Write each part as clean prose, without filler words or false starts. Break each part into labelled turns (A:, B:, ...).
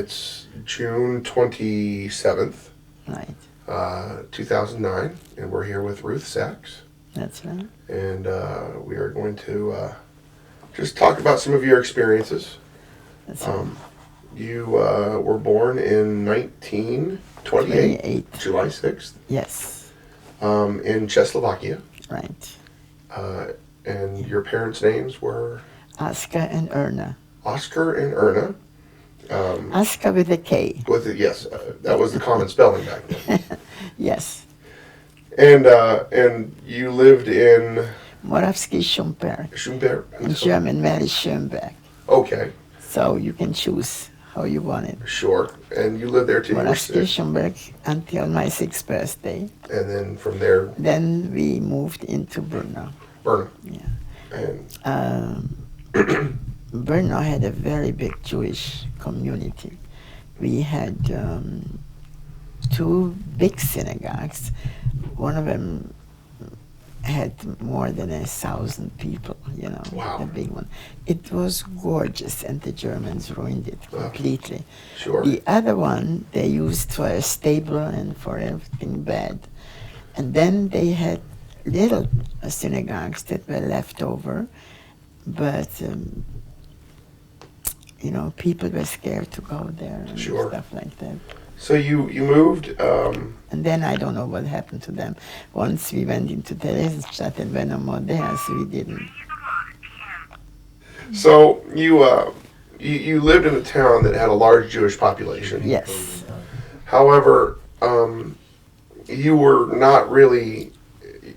A: It's June 27th,
B: Right.
A: 2009, and we're here with Ruth Sachs.
B: That's right.
A: And we are going to just talk about some of your experiences.
B: That's right.
A: You were born in 1928,
B: 28.
A: July 6th,
B: Yes.
A: in Czechoslovakia.
B: Right.
A: And your parents' names were
B: Oscar and Erna.
A: Oscar and Erna.
B: Oscar with a K.
A: With it, yes, that was the common spelling back then.
B: Yes.
A: And you lived in
B: Moravsky Schumberg.
A: Schumberg.
B: In German, Mary Schönberg.
A: Okay,
B: So you can choose how you want it.
A: sure. And you lived there till you were
B: Moravsky
A: 6.
B: Schumberg until my 6th birthday.
A: And then from there,
B: Then we moved into Brno.
A: Burnham.
B: Yeah.
A: And
B: Brno had a very big Jewish community. We had 2 big synagogues. One of them had more than 1,000 people,
A: Wow.
B: the big one. It was gorgeous, and the Germans ruined it completely.
A: Sure.
B: The other one they used for a stable and for everything bad. And then they had little synagogues that were left over, but people were scared to go there and
A: Sure.
B: stuff like that.
A: So you moved.
B: And then I don't know what happened to them. Once we went into Theresienstadt and went no more there, so we didn't.
A: So you lived in a town that had a large Jewish population.
B: Yes.
A: However, you were not really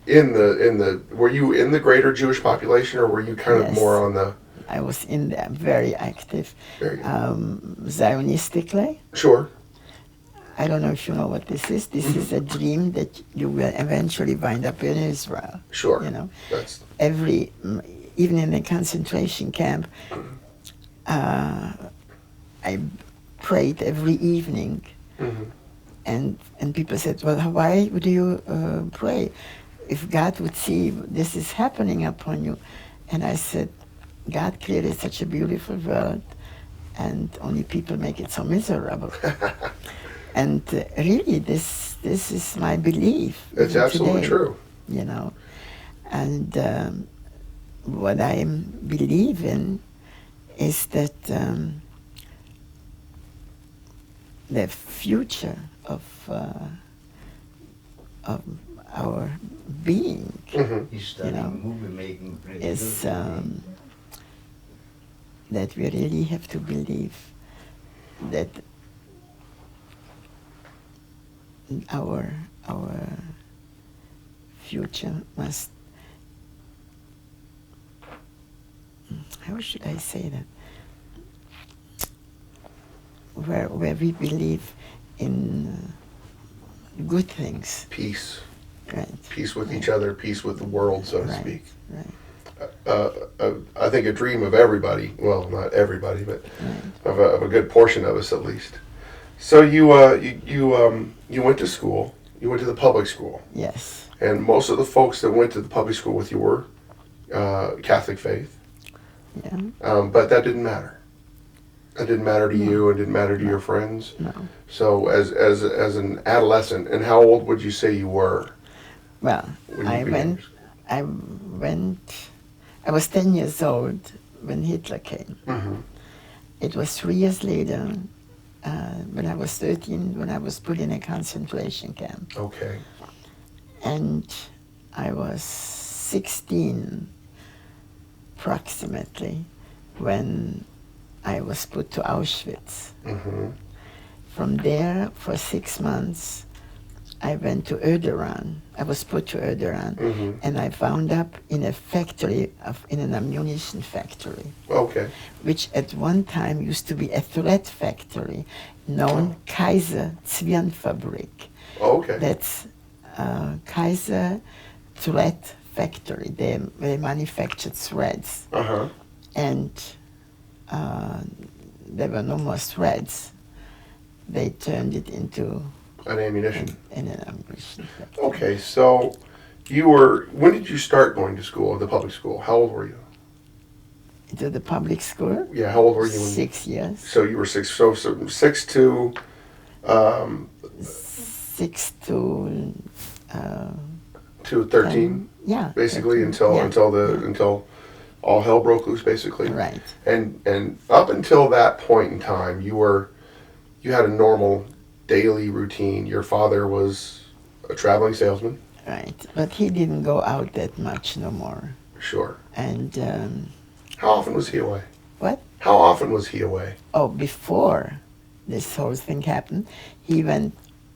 A: in the. Were you in the greater Jewish population, or were you kind of
B: Yes.
A: more on the?
B: I was in there, very active.
A: Very,
B: Zionistically.
A: sure.
B: I don't know if you know what this is. This is a dream that you will eventually wind up in Israel.
A: Sure. That's
B: Even in a concentration camp, I prayed every evening. And people said, well, why would you pray? If God would see this is happening upon you. And I said, God created such a beautiful world, and only people make it so miserable. And really, this is my belief.
A: It's
B: even
A: absolutely
B: today,
A: true.
B: And what I believe in is that the future of our being
C: He's studying movie making.
B: is that we really have to believe that our future must, how should I say that, where we believe in good things.
A: Peace.
B: Right.
A: Peace with each other. Peace with the world, so to
B: Right.
A: speak.
B: Right.
A: I think a dream of everybody. Well, not everybody, but
B: Right.
A: of a good portion of us at least. So you went to school. You went to the public school,
B: Yes.
A: and most of the folks that went to the public school with you were Catholic faith.
B: Yeah.
A: But that didn't matter. It didn't matter to you. It didn't matter to your friends.
B: No.
A: So as an adolescent, and how old would you say you were?
B: Well,
A: when you began?
B: I was 10 years old when Hitler came.
A: Mm-hmm.
B: It was 3 years later, when I was 13, when I was put in a concentration camp.
A: Okay.
B: And I was 16, approximately, when I was put to Auschwitz.
A: Mm-hmm.
B: From there, for 6 months, I went to Öderan. I was put to Öderan, and I wound up in a factory, in an ammunition factory,
A: Okay.
B: which at one time used to be a thread factory known Kaiser Zwirnfabrik.
A: Okay.
B: That's Kaiser Thread Factory. They manufactured threads,
A: Uh-huh.
B: and there were no more threads. They turned it into
A: An ammunition.
B: an ammunition factory.
A: Okay, so when did you start going to school, the public school? How old were you?
B: to the public school.
A: Yeah, how old were you when
B: 6 years.
A: So you were six. So 6 to.
B: 6 to. Uh,
A: To 13,
B: yeah.
A: basically
B: 13,
A: until
B: yeah,
A: until all hell broke loose, basically.
B: Right.
A: And up until that point in time, you had a normal daily routine. Your father was a traveling salesman.
B: Right. But he didn't go out that much no more.
A: Sure.
B: And
A: How often was he away?
B: what?
A: How often was he away?
B: Oh, before this whole thing happened, he went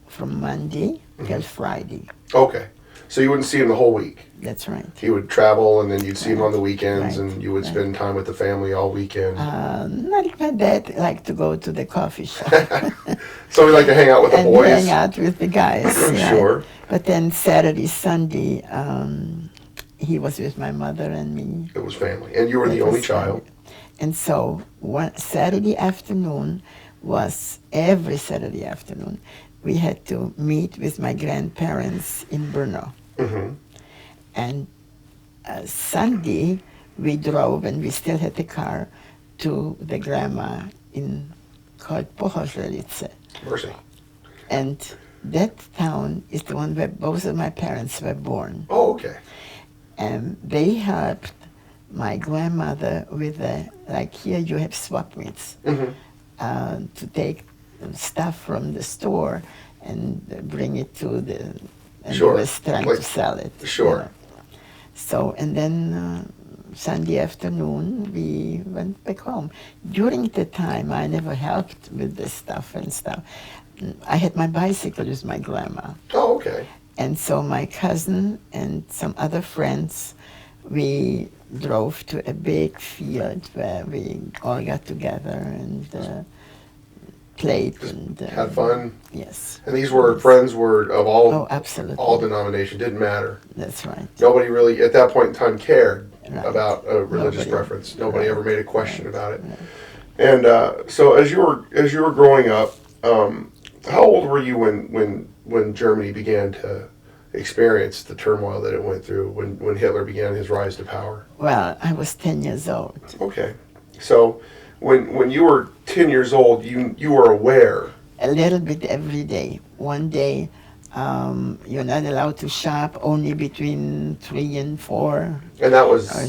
B: from Monday till Friday.
A: Okay. So you wouldn't see him the whole week.
B: That's right.
A: He would travel, and then you'd see him
B: Right.
A: on the weekends,
B: Right.
A: and you would
B: Right.
A: spend time with the family all weekend.
B: Not my dad liked to go to the coffee shop
A: So we like to hang out with the
B: and
A: boys.
B: hang out with the guys. right.
A: Sure.
B: But then Saturday, Sunday, he was with my mother and me.
A: It was family, and you were
B: That
A: the only
B: was
A: child.
B: family. And so one Saturday afternoon was every Saturday afternoon. We had to meet with my grandparents in Brno.
A: Hmm.
B: And Sunday, we drove, and we still had the car, to the grandma called Pohoželice.
A: Mercy.
B: And that town is the one where both of my parents were born.
A: Oh, okay.
B: And they helped my grandmother with like here you have swap meets,
A: Hmm.
B: to take stuff from the store and bring it to the, and
A: Sure.
B: he was trying
A: Like-
B: to sell it.
A: Sure.
B: So, and then Sunday afternoon, we went back home. During the time, I never helped with this stuff and stuff. I had my bicycle with my grandma.
A: Oh, okay.
B: And so my cousin and some other friends, we drove to a big field where we all got together and played and
A: Had fun.
B: Yes.
A: And these were
B: Yes.
A: friends were of
B: Oh, absolutely.
A: all denomination. Didn't matter.
B: That's right.
A: Nobody really at that point in time cared
B: Right.
A: about a religious
B: Nobody.
A: preference. Nobody
B: Right.
A: ever made a question
B: Right.
A: about it.
B: Right.
A: And so as you were growing up, how old were you when Germany began to experience the turmoil that it went through when Hitler began his rise to power?
B: Well, I was 10 years old.
A: Okay, so when you were 10 years old, you were aware.
B: A little bit every day. One day, you're not allowed to shop only between 3 and 4.
A: And that was
B: Or,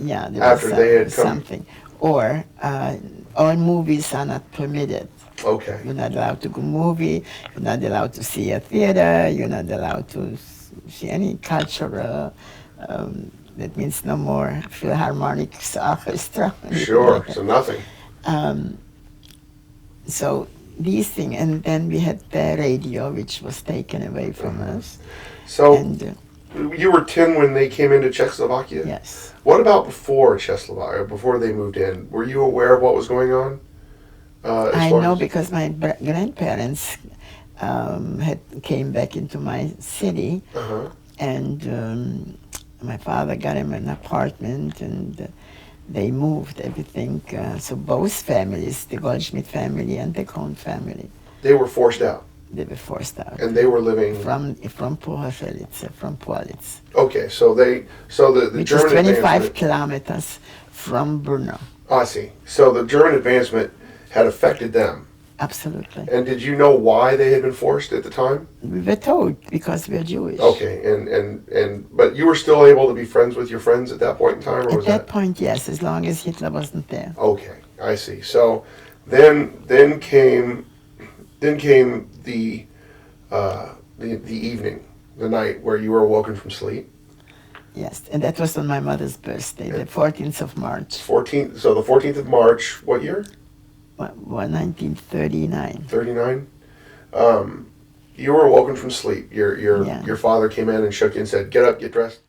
B: yeah, there
A: after
B: was
A: they had come.
B: something. Or all movies are not permitted.
A: Okay.
B: You're not allowed to go movie. You're not allowed to see a theater. You're not allowed to see any cultural. That means no more Philharmonic Orchestra.
A: Sure. So nothing.
B: So these things, and then we had the radio, which was taken away from us.
A: So
B: And
A: you were 10 when they came into Czechoslovakia?
B: yes,
A: What about before Czechoslovakia, before they moved in? Were you aware of what was going on? As
B: I
A: far
B: know
A: as-
B: because my grandparents came back into my city,
A: Uh-huh.
B: and my father got him an apartment, and they moved everything. So both families, the Goldschmidt family and the Kohn family,
A: They were forced out,
B: they were forced out
A: and they were living.
B: from Pohoželice, from Police,
A: Okay, so the
B: which
A: German
B: is 25
A: advancement.
B: kilometers from Brno.
A: Oh, I see. So the German advancement had affected them.
B: Absolutely.
A: And did you know why they had been forced at the time?
B: We were told because we're Jewish.
A: Okay, and but you were still able to be friends with your friends at that point in time, or
B: At
A: was
B: that point, yes, as long as Hitler wasn't there.
A: Okay, I see. So then came the evening, the night where you were awoken from sleep.
B: Yes, and that was on my mother's birthday, the 14th of March,
A: 14th. So the 14th of March. What year?
B: 1939.
A: 39. You were awoken from sleep.
B: Yeah.
A: Your father came in and shook you and said, "Get up, get dressed."